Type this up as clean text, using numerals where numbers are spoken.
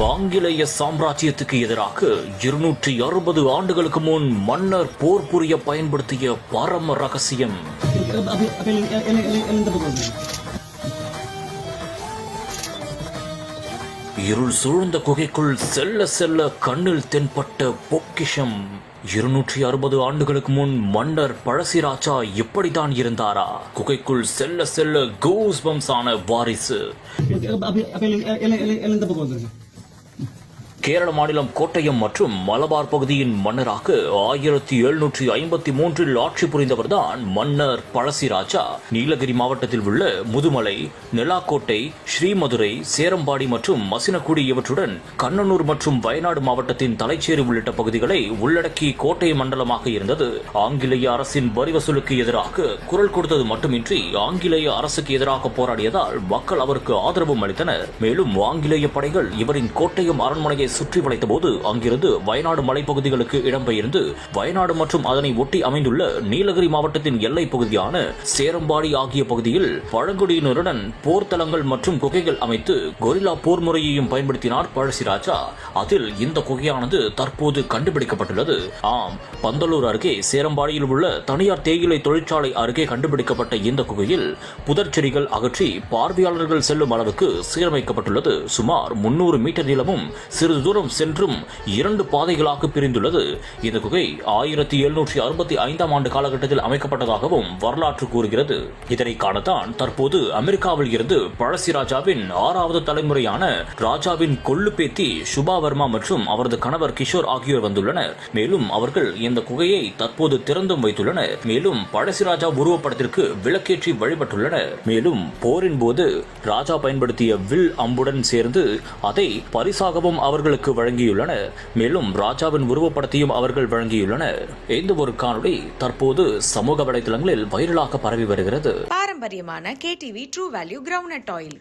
ஆங்கிலேய சாம்ராஜ்யத்துக்கு எதிராக 260 ஆண்டுகளுக்கு முன் மன்னர் போர் புரிய பயன்படுத்திய பரம ரகசியம். இருள் சூழ்ந்த குகைக்குள் செல்ல செல்ல கண்ணில் தென்பட்ட பொக்கிஷம். 260 ஆண்டுகளுக்கு முன் மன்னர் பழசிராஜா இப்படித்தான் இருந்தாரா? குகைக்குள் செல்ல செல்ல கூஸ் பம்ஸ் ஆன வாரிசு. கேரள மாநிலம் கோட்டயம் மற்றும் மலபார் பகுதியின் மன்னராக 1753 ஆட்சி புரிந்தவர்தான் மன்னர் பழசிராஜா. நீலகிரி மாவட்டத்தில் உள்ள முதுமலை, நெலாக்கோட்டை, ஸ்ரீமதுரை, சேரம்பாடி மற்றும் மசினகுடி இவற்றுடன் கண்ணனூர் மற்றும் வயநாடு மாவட்டத்தின் தலைச்சேரி உள்ளிட்ட பகுதிகளை உள்ளடக்கி கோட்டை மண்டலமாக இருந்தது. ஆங்கிலேய அரசின் வரி வசூலுக்கு எதிராக குரல் கொடுத்தது மட்டுமின்றி ஆங்கிலேய அரசுக்கு எதிராக போராடியதால் மக்கள் அவருக்கு ஆதரவும் அளித்தனர். மேலும் ஆங்கிலேய படைகள் இவரின் கோட்டயம் அரண்மனையை சுற்றி வளைத்த போது அங்கிருந்து வயநாடு மலைப்பகுதிகளுக்கு இடம்பெயர்ந்து வயநாடு மற்றும் அதனை ஒட்டி அமைந்துள்ள நீலகிரி மாவட்டத்தின் எல்லை பகுதியான சேரம்பாடி ஆகிய பகுதியில் பழங்குடியினருடன் போர்த்தலங்கள் மற்றும் குகைகள் அமைத்து கொரில்லா போர் முறையையும் பயன்படுத்தினார் பழசிராஜா. அதில் இந்த குகையானது தற்போது கண்டுபிடிக்கப்பட்டுள்ளது. ஆம், பந்தலூர் அருகே சேரம்பாடியில் உள்ள தனியார் தேயிலை தொழிற்சாலை அருகே கண்டுபிடிக்கப்பட்ட இந்த குகையில் புதர்ச்செடிகள் அகற்றி பார்வையாளர்கள் செல்லும் அளவுக்கு சீரமைக்கப்பட்டுள்ளது. சுமார் 300 மீட்டர் நீளமும் சிறிது தூரம் சென்றும் 2 பாதைகளாக பிரிந்துள்ளது. இந்த குகை 1765 ஆண்டு காலகட்டத்தில் அமைக்கப்பட்டதாகவும் வரலாற்று கூறுகிறது. இதனை காணத்தான் தற்போது அமெரிக்காவில் இருந்து பழசிராஜாவின் 6வது தலைமுறையான ராஜாவின் கொள்ளு பேத்தி சுபாவர்மா மற்றும் அவரது கணவர் கிஷோர் ஆகியோர் வந்துள்ளனர். மேலும் அவர்கள் இந்த குகையை தற்போது திறந்தும் வைத்துள்ளனர். மேலும் பழசிராஜா உருவப்படத்திற்கு விளக்கேற்றி வழிபட்டுள்ளனர். மேலும் போரின் போது ராஜா பயன்படுத்திய வில் அம்புடன் சேர்ந்து அதை பரிசாகவும் அவர்களுக்கு வழங்கியுள்ளனர். மேலும் ராஜாவின் உருவப்படத்தையும் அவர்கள் வழங்கியுள்ளனர். இந்த ஒரு காணொளி தற்போது சமூக வலைதளங்களில் வைரலாக பரவி வருகிறது. பாரம்பரியமான KTV true value groundnut oil.